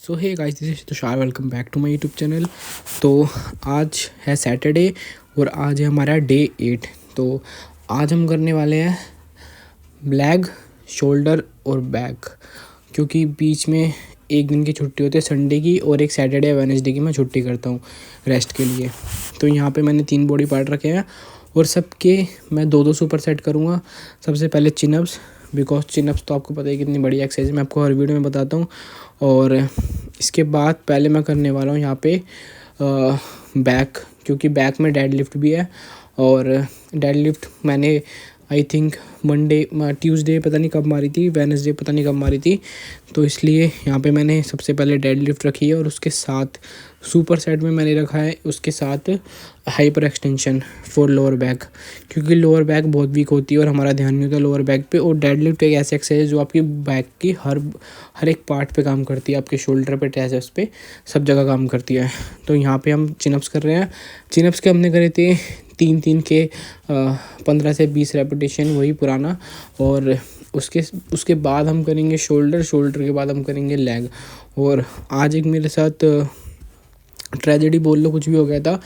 So hey guys, this is Tushar. Welcome back to my YouTube channel. तो आज है Saturday और आज है हमारा डे 8। तो आज हम करने वाले हैं लेग, शोल्डर और बैक, क्योंकि बीच में एक दिन की छुट्टी होती है संडे की, और एक सैटरडे वेडनेसडे की मैं छुट्टी करता हूँ रेस्ट के लिए। तो यहाँ पे मैंने 3 बॉडी पार्ट रखे हैं और सबके मैं 2-2 सुपर सेट करूँगा। सबसे पहले चिनअप्स, बिकॉज चिनअप्स तो आपको पता है कितनी बड़ी एक्सरसाइज है, मैं आपको हर वीडियो में बताता हूँ। और इसके बाद पहले मैं करने वाला हूँ यहाँ पे बैक, क्योंकि बैक में डेड लिफ्ट भी है। और डेड लिफ्ट मैंने आई थिंक ट्यूसडे पता नहीं कब मारी थी, वेडनेसडे पता नहीं कब मारी थी। तो इसलिए यहाँ पे मैंने सबसे पहले डेड लिफ्ट रखी है और उसके साथ सुपर सेट में मैंने रखा है उसके साथ hyper extension for lower back, क्योंकि लोअर बैक बहुत वीक होती है और हमारा ध्यान नहीं होता लोअर बैक पे। और डेड लिफ्ट एक ऐसी एक्सरसाइज है जो आपकी बैक की हर एक पार्ट पे काम करती है, आपके शोल्डर पे, ट्राइसेप्स पे, सब जगह काम करती है। तो यहाँ पे हम चिनअप्स कर रहे हैं। चिनअप्स के हमने करे थे 3-3 के 15 से 20 रेपिटेशन, वही पुराना। और उसके बाद हम करेंगे शोल्डर के बाद हम करेंगे लेग। और आज एक मेरे साथ ट्रेजेडी बोल लो, कुछ भी हो गया था।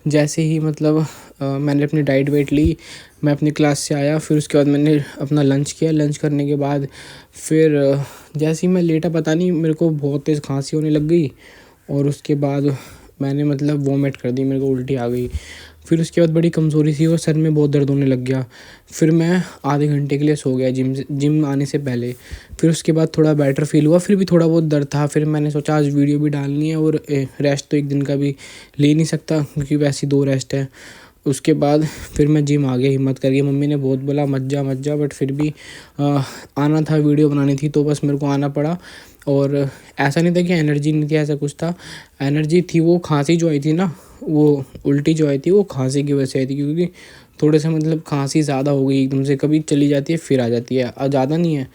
जैसे ही मतलब मैंने अपनी डाइट वेट ली, मैं अपनी क्लास से आया, फिर उसके बाद मैंने अपना लंच किया। लंच करने के बाद फिर जैसे ही मैं लेटा, पता नहीं मेरे को बहुत तेज़ खांसी होने लग गई और उसके बाद मैंने मतलब वॉमिट कर दी, मेरे को उल्टी आ गई। फिर उसके बाद बड़ी कमज़ोरी सी और सर में बहुत दर्द होने लग गया। फिर मैं आधे घंटे के लिए सो गया जिम आने से पहले। फिर उसके बाद थोड़ा बेटर फील हुआ, फिर भी थोड़ा बहुत दर्द था। फिर मैंने सोचा आज वीडियो भी डालनी है और रेस्ट तो एक दिन का भी ले नहीं सकता, क्योंकि वैसे 2 रेस्ट है। उसके बाद फिर मैं जिम आ गया हिम्मत करके। मम्मी ने बहुत बोला मत जा, बट फिर भी आना था, वीडियो बनानी थी, तो बस मेरे को आना पड़ा। और ऐसा नहीं था कि एनर्जी नहीं थी, ऐसा कुछ था, एनर्जी थी। वो खांसी जो आई थी ना, वो उल्टी जो आई थी, वो खांसी की वजह से आई थी, क्योंकि थोड़े से मतलब खांसी ज़्यादा हो गई एकदम से, कभी चली जाती है फिर आ जाती है, ज़्यादा नहीं है।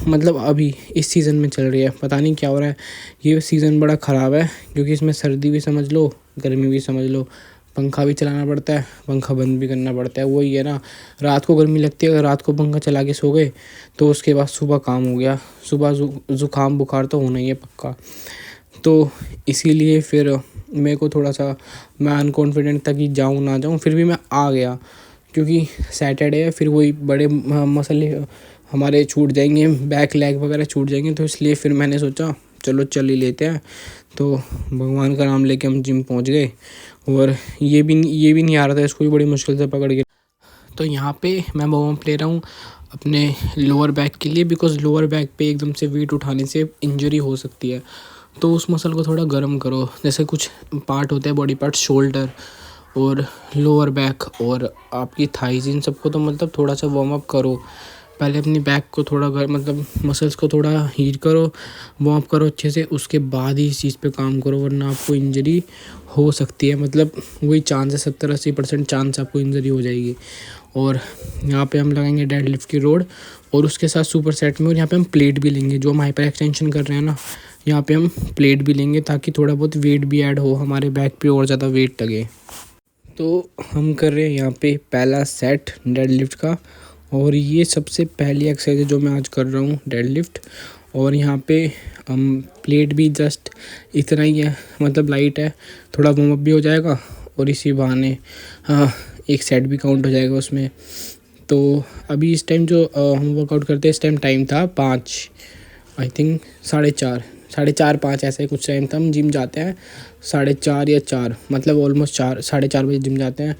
मतलब अभी इस सीज़न में चल रही है, पता नहीं क्या हो रहा है। ये सीज़न बड़ा ख़राब है, क्योंकि इसमें सर्दी भी समझ लो, गर्मी भी समझ लो, पंखा भी चलाना पड़ता है, पंखा बंद भी करना पड़ता है। वही है ना, रात को गर्मी लगती है, अगर रात को पंखा चला के सो गए तो उसके बाद सुबह काम हो गया, सुबह ज़ुकाम बुखार तो होना ही है पक्का। तो इसीलिए फिर मेरे को थोड़ा सा, मैं अनकॉन्फिडेंट था कि जाऊँ ना जाऊँ, फिर भी मैं आ गया, क्योंकि सैटरडे है। फिर वही बड़े मसले हमारे छूट जाएंगे, बैक लेग वगैरह छूट जाएंगे। तो इसलिए फिर मैंने सोचा चलो चल ही लेते हैं। तो भगवान का नाम लेके हम जिम पहुंच गए। और ये भी नहीं आ रहा था, इसको भी बड़ी मुश्किल से पकड़ के। तो यहाँ पे मैं वार्म अप ले रहा हूँ अपने लोअर बैक के लिए, बिकॉज़ लोअर बैक पे एकदम से वेट उठाने से इंजरी हो सकती है। तो उस मसल को थोड़ा गर्म करो। जैसे कुछ पार्ट होते हैं बॉडी पार्ट, शोल्डर और लोअर बैक और आपकी थाइज, इन सबको तो मतलब थोड़ा सा वार्म अप करो। पहले अपनी बैक को थोड़ा मतलब मसल्स को थोड़ा हीट करो, वार्म अप करो अच्छे से, उसके बाद ही इस चीज़ पे काम करो, वरना आपको इंजरी हो सकती है। मतलब वही चांस है, 70-80% चांस आपको इंजरी हो जाएगी। और यहाँ पे हम लगाएंगे डेड लिफ्ट की रोड और उसके साथ सुपर सेट में। और यहाँ पे हम प्लेट भी लेंगे, जो हम हाइपर एक्सटेंशन कर रहे हैं ना, यहाँ पे हम प्लेट भी लेंगे, ताकि थोड़ा बहुत वेट भी ऐड हो, हमारे बैक पे और ज़्यादा वेट लगे। तो हम कर रहे हैं यहाँ पे पहला सेट डेड लिफ्ट का, और ये सबसे पहली एक्सरसाइज है जो मैं आज कर रहा हूँ, डेड लिफ्ट। और यहाँ पे हम प्लेट भी जस्ट इतना ही है, मतलब लाइट है, थोड़ा वार्म अप भी हो जाएगा और इसी बहाने एक सेट भी काउंट हो जाएगा उसमें। तो अभी इस टाइम जो हम वर्कआउट करते हैं, इस टाइम टाइम था 5, आई थिंक 4:30 ऐसा ही कुछ टाइम था। हम जिम जाते हैं 4:30 या 4, मतलब ऑलमोस्ट 4, 4:30 बजे जिम जाते हैं।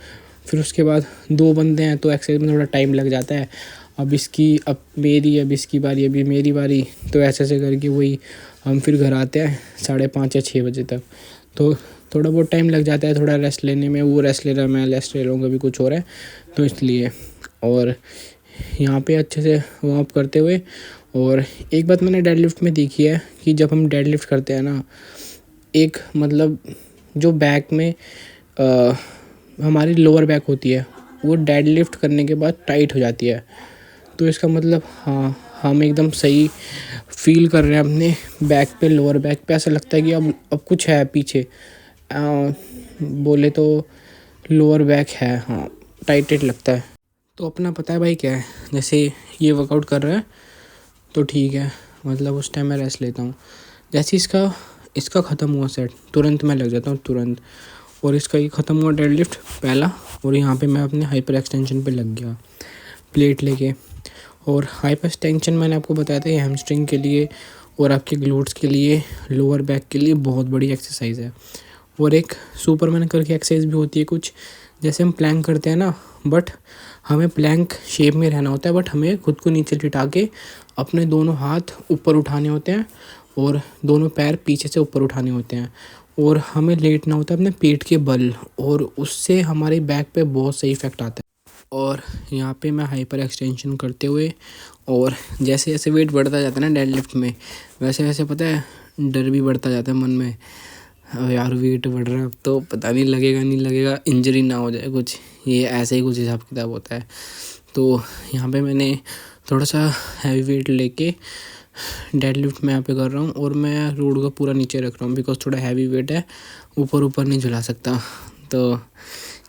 फिर उसके बाद 2 बंदे हैं तो एक्सरसाइज में थोड़ा टाइम लग जाता है। अब इसकी बारी, अभी मेरी बारी, तो ऐसे करके वही हम फिर घर आते हैं 5:30 या 6 बजे तक। तो थोड़ा बहुत टाइम लग जाता है थोड़ा रेस्ट लेने में, वो रेस्ट ले रहा है, मैं रेस्ट ले रहा हूँ, कभी कुछ हो रहा है तो इसलिए। और यहाँ पे अच्छे से वार्म अप करते हुए, और एक बात मैंने डेड लिफ्ट में देखी है कि जब हम डेड लिफ्ट करते हैं ना, एक मतलब जो बैक में हमारी लोअर बैक होती है, वो डेड लिफ्ट करने के बाद टाइट हो जाती है। तो इसका मतलब हाँ, हम एकदम सही फील कर रहे हैं अपने बैक पे, लोअर बैक पे। ऐसा लगता है कि अब कुछ है पीछे, बोले तो लोअर बैक है, हाँ, टाइट लगता है। तो अपना पता है भाई क्या है, जैसे ये वर्कआउट कर रहा है तो ठीक है, मतलब उस टाइम मैं रेस्ट लेता हूँ। जैसे इसका इसका ख़त्म हुआ सेट, तुरंत मैं लग जाता हूँ तुरंत। और इसका ये ख़त्म हुआ डेडलिफ्ट पहला, और यहाँ पे मैं अपने हाइपर एक्सटेंशन पे लग गया प्लेट लेके। और हाइपर एक्सटेंशन मैंने आपको बताया था, ये हैमस्ट्रिंग के लिए और आपके ग्लूट्स के लिए, लोअर बैक के लिए बहुत बड़ी एक्सरसाइज है। और एक सुपरमैन करके एक्सरसाइज भी होती है कुछ, जैसे हम प्लैंक करते हैं ना, बट हमें प्लैंक शेप में रहना होता है, बट हमें खुद को नीचे लिटा के अपने दोनों हाथ ऊपर उठाने होते हैं और दोनों पैर पीछे से ऊपर उठाने होते हैं, और हमें लेटना होता है अपने पेट के बल, और उससे हमारी बैक पे बहुत सही इफ़ेक्ट आता है। और यहाँ पे मैं हाइपर एक्सटेंशन करते हुए, और जैसे जैसे वेट बढ़ता जाता है ना डेडलिफ्ट में, वैसे वैसे पता है डर भी बढ़ता जाता है मन में, अब यार वेट बढ़ रहा है, अब तो पता नहीं लगेगा नहीं लगेगा, इंजरी ना हो जाए कुछ, ये ऐसे ही कुछ हिसाब किताब होता है। तो यहाँ पे मैंने थोड़ा सा हैवी वेट लेके डेडलिफ्ट मैं यहाँ पे कर रहा हूँ, और मैं रोड का पूरा नीचे रख रहा हूँ बिकॉज थोड़ा हैवी वेट है, ऊपर ऊपर नहीं झुला सकता। तो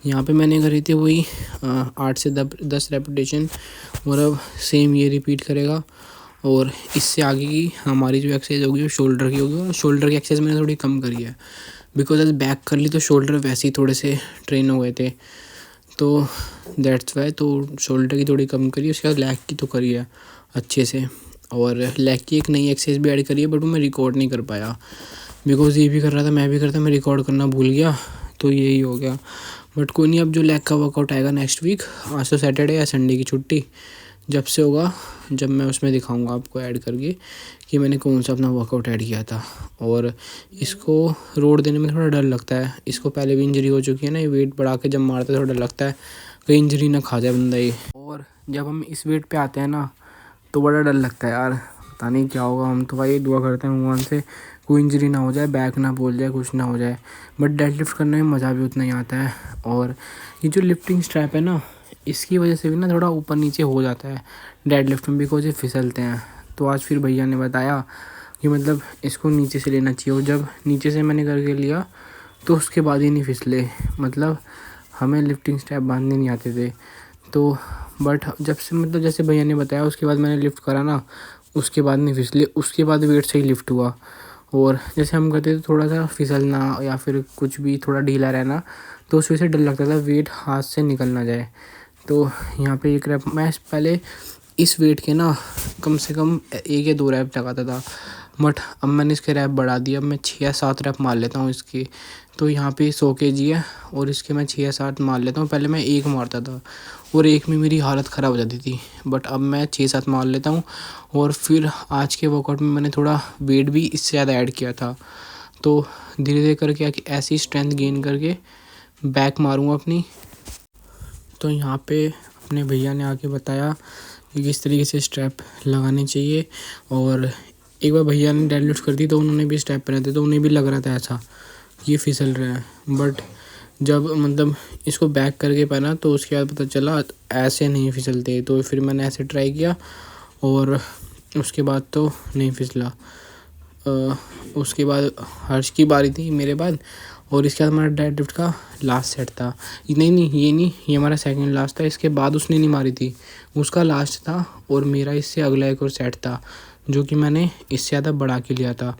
यहाँ पे मैंने करी थी वही 8 से 10 रेपिटेशन, और अब सेम ये रिपीट करेगा। और इससे आगे की हमारी जो एक्सरसाइज होगी वो शोल्डर की होगी, और शोल्डर की एक्सरसाइज मैंने थोड़ी कम करी है बिकॉज आज बैक कर ली तो शोल्डर वैसे ही थोड़े से ट्रेन हो गए थे, तो दैट्स वाई। तो शोल्डर की थोड़ी कम करी, उसके बाद लेग की तो करी है अच्छे से। और लेग की एक नई एक्सरसाइज भी ऐड करी है, बट वो मैं रिकॉर्ड नहीं कर पाया बिकॉज ये भी कर रहा था, मैं भी करता, मैं रिकॉर्ड करना भूल गया, तो यही हो गया। बट कोई नहीं, अब जो लेग का वर्कआउट आएगा नेक्स्ट वीक, आज तो सैटरडे या संडे की छुट्टी जब से होगा, जब मैं उसमें दिखाऊंगा आपको ऐड करके कि मैंने कौन सा अपना वर्कआउट ऐड किया था। और इसको रोड देने में थोड़ा डर लगता है, इसको पहले भी इंजरी हो चुकी है ना, ये वेट बढ़ा के जब मारता है थोड़ा डर लगता है कहीं इंजरी ना खा जाए बंदा ये। और जब हम इस वेट पे आते हैं ना तो बड़ा डर लगता है यार, पता नहीं क्या होगा। हम तो भाई दुआ करते हैं भगवान से कोई इंजरी ना हो जाए, बैक ना बोल जाए, कुछ ना हो जाए। बट डेडलिफ्ट करने में मज़ा भी उतना ही आता है। और ये जो लिफ्टिंग स्ट्रैप है ना, इसकी वजह से भी ना थोड़ा ऊपर नीचे हो जाता है डेडलिफ्ट में बिकॉज ये फिसलते हैं। तो आज फिर भैया ने बताया कि मतलब इसको नीचे से लेना चाहिए, और जब नीचे से मैंने करके लिया तो उसके बाद ही नहीं फिसले। मतलब हमें लिफ्टिंग स्ट्रैप बांधने नहीं आते थे, तो बट जब से मतलब जैसे भैया ने बताया उसके बाद मैंने लिफ्ट करा ना, उसके बाद नहीं फिसले, उसके बाद वेट से ही लिफ्ट हुआ। और जैसे हम करते थे थोड़ा सा फिसलना या फिर कुछ भी थोड़ा ढीला रहना, तो उस वजह से डर लगता था वेट हाथ से निकल ना जाए। तो यहाँ पे एक रैप मैं पहले इस वेट के ना कम से कम 1 या 2 रैप लगाता था, बट अब मैंने इसके रैप बढ़ा दिया, अब मैं 6 या 7 रैप मार लेता हूँ इसके। तो यहाँ पे 100 kg है और इसके मैं 6 या 7 मार लेता हूँ। पहले मैं 1 मारता था और 1 में मेरी हालत ख़राब हो जाती थी, बट अब मैं 6-7 मार लेता हूँ। और फिर आज के वर्कआउट में मैंने थोड़ा वेट भी इससे ज़्यादा ऐड किया था, तो धीरे धीरे करके ऐसी स्ट्रेंथ गेन करके बैक मारूँगा अपनी। तो यहाँ पे अपने भैया ने आके बताया कि किस तरीके से स्ट्रैप लगाने चाहिए। और एक बार भैया ने डेडलिफ्ट कर दी तो उन्होंने भी स्ट्रैप पहने थे, तो उन्हें भी लग रहा था ऐसा ये फिसल रहा है, बट जब मतलब इसको बैक करके पहना तो उसके बाद पता चला ऐसे नहीं फिसलते। तो फिर मैंने ऐसे ट्राई किया और उसके बाद तो नहीं फिसला। उसके बाद हर्ष की बारी थी मेरे बाद, और इसके बाद हमारा डेडलिफ्ट का लास्ट सेट था। नहीं, ये हमारा सेकंड लास्ट था। इसके बाद उसने नहीं मारी थी, उसका लास्ट था, और मेरा इससे अगला एक और सेट था जो कि मैंने इससे ज़्यादा बढ़ा के लिया था।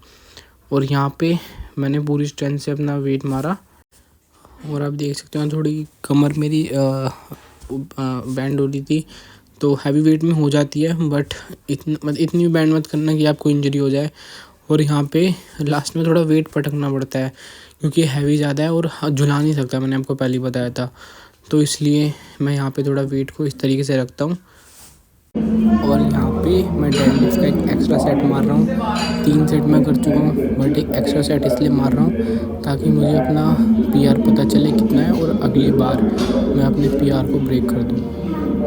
और यहाँ पे मैंने पूरी स्ट्रेंथ से अपना वेट मारा, और आप देख सकते हो थोड़ी कमर मेरी बैंड हो रही थी, तो हैवी वेट में हो जाती है, बट इतनी बैंड मत करना कि आपको इंजरी हो जाए। और यहाँ पे लास्ट में थोड़ा वेट पटकना पड़ता है क्योंकि हैवी ज़्यादा है और झुला नहीं सकता, मैंने आपको पहले बताया था। तो इसलिए मैं यहाँ पे थोड़ा वेट को इस तरीके से रखता हूँ। और यहाँ पे मैं डेडलिफ्ट का एक एक्स्ट्रा सेट मार रहा हूँ। 3 सेट मैं कर चुका हूँ, बट एक एक्स्ट्रा सेट इसलिए मार रहा हूँ ताकि मुझे अपना पीआर पता चले कितना है, और अगली बार मैं अपने पीआर को ब्रेक कर दूँ।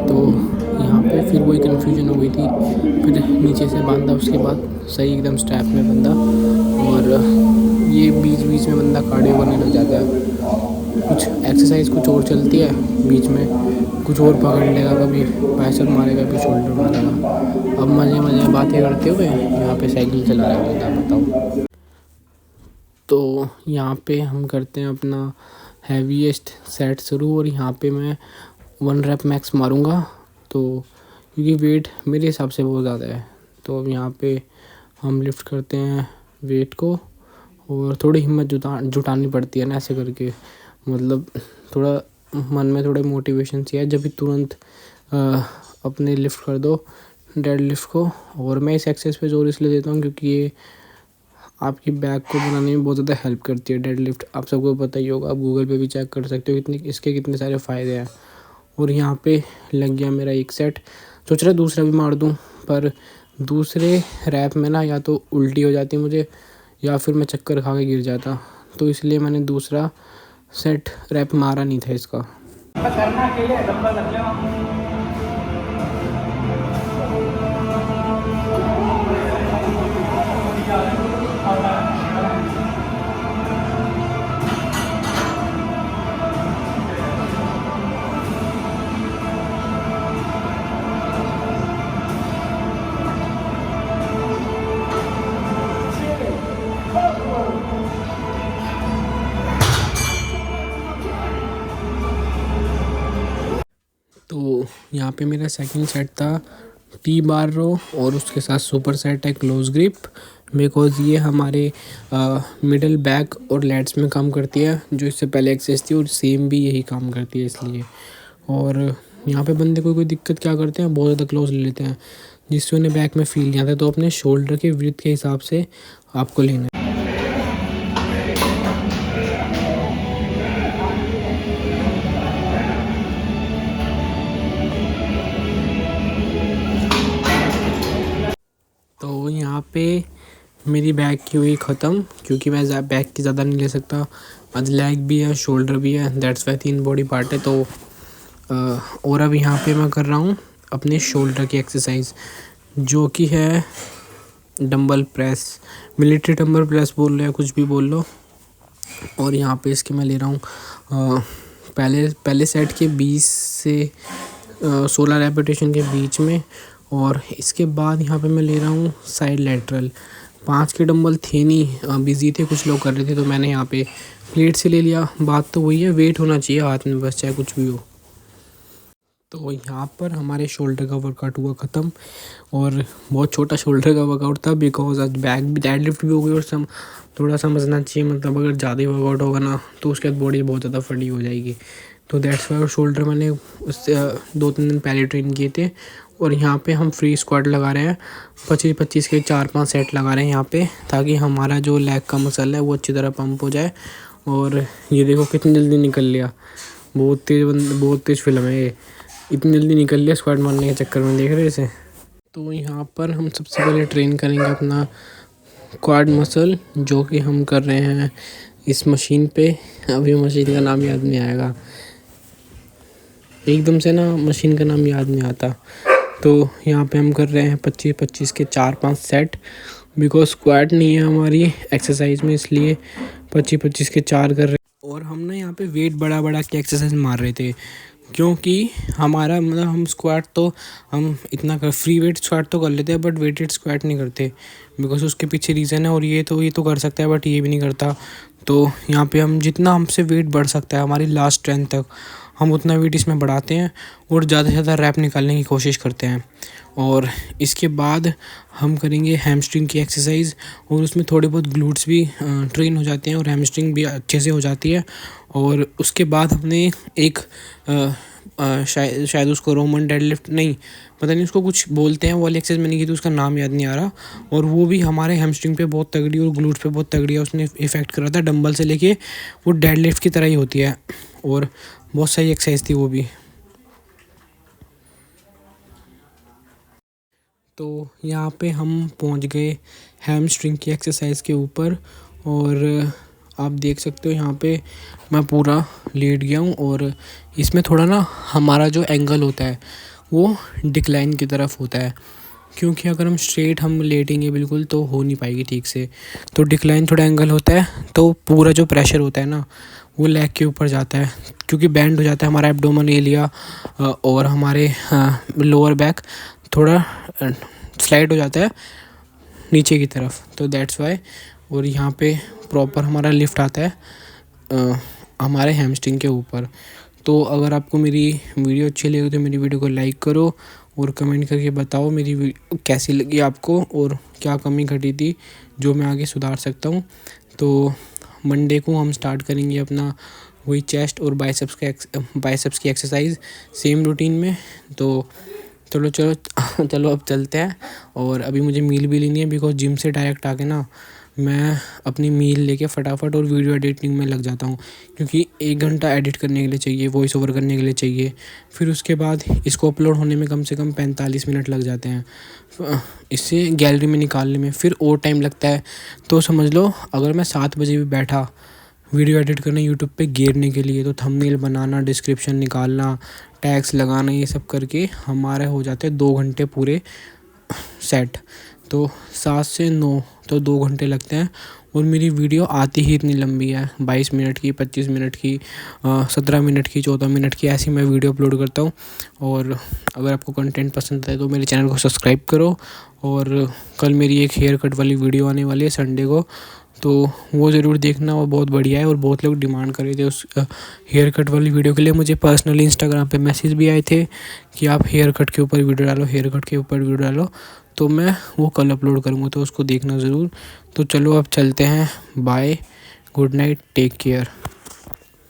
तो यहाँ पे फिर वही कन्फ्यूजन हो गई थी, फिर नीचे से बांधा, उसके बाद सही एकदम स्ट्रैप में बंधा, और ये बीच बीच में बंदा कार्डियो करने लग जाता है। कुछ एक्सरसाइज कुछ और चलती है, बीच में कुछ और पकड़ लेगा, कभी बाइसेप मारेगा, कभी शोल्डर मारेगा। अब मज़े मज़े बातें करते हुए यहाँ पे साइकिल चला रहा है, बताओ। तो यहाँ पे हम करते हैं अपना हैवीएस्ट सेट शुरू, और यहाँ पे मैं 1 रैप मैक्स मारूँगा। तो क्योंकि वेट मेरे हिसाब से बहुत ज़्यादा है, तो अब यहाँ पे हम लिफ्ट करते हैं वेट को, और थोड़ी हिम्मत जुटानी पड़ती है ना ऐसे करके, मतलब थोड़ा मन में थोड़े मोटिवेशन सी है जब भी तुरंत अपने लिफ्ट कर दो डेड लिफ्ट को। और मैं इस एक्सरसाइज पे जोर इसलिए देता हूँ क्योंकि ये आपकी बैक को बनाने में बहुत ज़्यादा हेल्प करती है। डेड लिफ्ट आप सबको पता ही होगा, आप गूगल पे भी चेक कर सकते हो कितने सारे फ़ायदे हैं। और यहाँ पे लग गया मेरा एक सेट, सोच रहा दूसरा भी मार दूँ, पर दूसरे रैप में ना या तो उल्टी हो जाती मुझे या फिर मैं चक्कर खा के गिर जाता, तो इसलिए मैंने दूसरा सेट रैप मारा नहीं था इसका। तो यहाँ पे मेरा सेकंड सेट था टी बार रो, और उसके साथ सुपर सेट है क्लोज ग्रिप, बिकॉज़ ये हमारे मिडल बैक और लैट्स में काम करती है, जो इससे पहले एक्सरसाइज थी और सेम भी यही काम करती है इसलिए। और यहाँ पे बंदे कोई दिक्कत क्या करते हैं, बहुत ज़्यादा क्लोज ले लेते हैं जिससे उन्हें बैक में फील नहीं आता, तो अपने शोल्डर के विड्थ के हिसाब से आपको लेना है। तो यहाँ पे मेरी बैक की हुई ख़त्म, क्योंकि मैं बैक की ज़्यादा नहीं ले सकता, आज लेग भी है शोल्डर भी है, दैट्स वाई 3 बॉडी पार्ट है। तो और अब यहाँ पे मैं कर रहा हूँ अपने शोल्डर की एक्सरसाइज, जो कि है dumbbell press, military dumbbell press बोल लो या कुछ भी बोल लो। और यहाँ पे इसके मैं ले रहा हूँ पहले सेट के 20 से 16 रेपिटेशन के बीच में, और इसके बाद यहाँ पे मैं ले रहा हूँ साइड लेटरल। 5 के डंबल थे नहीं, बिजी थे कुछ लोग कर रहे थे, तो मैंने यहाँ पे प्लेट से ले लिया। बात तो वही है, वेट होना चाहिए हाथ में बस, चाहे कुछ भी हो। तो यहाँ पर हमारे शोल्डर का वर्कआउट हुआ ख़त्म, और बहुत छोटा शोल्डर का वर्कआउट था बिकॉज आज बैक भी डेड लिफ्ट भी हो गई, और थोड़ा समझना चाहिए, मतलब अगर ज़्यादा ही वर्कआउट होगा ना तो उसके बाद बॉडी बहुत ज़्यादा फटी हो जाएगी। तो दैट्स वाई शोल्डर मैंने उससे 2-3 दिन पहले ट्रेन किए थे। और यहाँ पे हम फ्री स्क्वाट लगा रहे हैं, 25-25 के 4-5 सेट लगा रहे हैं यहाँ पे, ताकि हमारा जो लेग का मसल है वो अच्छी तरह पंप हो जाए। और ये देखो कितनी जल्दी निकल लिया, बहुत तेज़ फिल्म है ये, इतनी जल्दी निकल लिया स्क्वाट मारने के चक्कर में, देख रहे इसे। तो यहाँ पर हम सबसे पहले ट्रेन करेंगे अपना क्वाड मसल, जो कि हम कर रहे हैं इस मशीन पे। अभी मशीन का नाम याद नहीं आएगा, एकदम से ना मशीन का नाम याद नहीं आता। तो यहाँ पे हम कर रहे हैं 25-25 के 4-5 सेट, बिकॉज स्क्वाट नहीं है हमारी एक्सरसाइज में, इसलिए 25-25 के 4 कर रहे हैं। और हम ना यहाँ पे वेट बढ़ा के एक्सरसाइज मार रहे थे, क्योंकि हमारा मतलब हम स्क्वाट तो हम इतना कर फ्री वेट स्क्वाट तो कर लेते हैं, बट वेटेड स्क्वाट नहीं करते, बिकॉज उसके पीछे रीज़न है। और ये तो कर सकता है बट ये भी नहीं करता। तो यहाँ पे हम जितना हमसे वेट बढ़ सकता है हमारी लास्ट स्ट्रेंथ तक, हम उतना वेट इसमें बढ़ाते हैं और ज़्यादा से ज़्यादा रैप निकालने की कोशिश करते हैं। और इसके बाद हम करेंगे हैमस्ट्रिंग की एक्सरसाइज, और उसमें थोड़े बहुत ग्लूट्स भी ट्रेन हो जाते हैं और हैमस्ट्रिंग भी अच्छे से हो जाती है। और उसके बाद हमने एक शायद उसको रोमन डेडलिफ्ट नहीं, पता नहीं उसको कुछ बोलते हैं, वो वाली एक्सरसाइज मैंने की थी, उसका नाम याद नहीं आ रहा। और वो भी हमारे हैमस्ट्रिंग पे बहुत तगड़ी और ग्लूट्स पे बहुत तगड़ी है, उसने इफ़ेक्ट करा था। डंबल से लेके वो डेडलिफ्ट की तरह ही होती है, और बहुत सही एक्सरसाइज थी वो भी। तो यहाँ पे हम पहुँच गए हैमस्ट्रिंग की एक्सरसाइज के ऊपर, और आप देख सकते हो यहाँ पे मैं पूरा लेट गया हूँ। और इसमें थोड़ा ना हमारा जो एंगल होता है वो डिक्लाइन की तरफ होता है, क्योंकि अगर हम लेटेंगे बिल्कुल तो हो नहीं पाएगी ठीक से। तो डिक्लाइन थोड़ा एंगल होता है, तो पूरा जो प्रेशर होता है ना वो लेग के ऊपर जाता है, क्योंकि बैंड हो जाता है हमारा एब्डोमेन एरिया, और हमारे लोअर बैक थोड़ा स्लाइड हो जाता है नीचे की तरफ, तो दैट्स वाई। और यहाँ पे प्रॉपर हमारा लिफ्ट आता है हमारे हैमस्ट्रिंग के ऊपर। तो अगर आपको मेरी वीडियो अच्छी लगी तो मेरी वीडियो को लाइक करो, और कमेंट करके बताओ मेरी वीडियो कैसी लगी आपको और क्या कमी घटी थी जो मैं आगे सुधार सकता हूँ। तो मंडे को हम स्टार्ट करेंगे अपना वही चेस्ट और बाइसेप्स की एक्सरसाइज सेम रूटीन में। तो चलो चलो चलो अब चलते हैं। और अभी मुझे मील भी लेनी है, बिकॉज जिम से डायरेक्ट आके ना मैं अपनी मील लेके फटाफट और वीडियो एडिटिंग में लग जाता हूँ, क्योंकि 1 घंटा एडिट करने के लिए चाहिए, वॉइस ओवर करने के लिए चाहिए। फिर उसके बाद इसको अपलोड होने में कम से कम 45 मिनट लग जाते हैं, इससे गैलरी में निकालने में फिर और टाइम लगता है। तो समझ लो अगर मैं 7 बजे भी बैठा वीडियो एडिट करने यूट्यूब पे गिरने के लिए, तो थंबनेल बनाना, डिस्क्रिप्शन निकालना, टैग्स लगाना, ये सब करके हमारे हो जाते हैं 2 घंटे पूरे सेट। तो 7 से 9 तो 2 घंटे लगते हैं। और मेरी वीडियो आती ही इतनी लंबी है, 22 मिनट की, 25 मिनट की, 17 मिनट की, 14 मिनट की, ऐसी मैं वीडियो अपलोड करता हूँ। और अगर आपको कंटेंट पसंद है तो मेरे चैनल को सब्सक्राइब करो। और कल मेरी एक हेयर कट वाली वीडियो आने वाली है संडे को, तो वो ज़रूर देखना, वो बहुत बढ़िया है। और बहुत लोग डिमांड कर रहे थे उस हेयर कट वाली वीडियो के लिए। मुझे पर्सनली इंस्टाग्राम पे मैसेज भी आए थे कि आप हेयर कट के ऊपर वीडियो डालो, हेयर कट के ऊपर वीडियो डालो। तो मैं वो कल अपलोड करूँगा, तो उसको देखना ज़रूर। तो चलो अब चलते हैं, bye, good night, take care.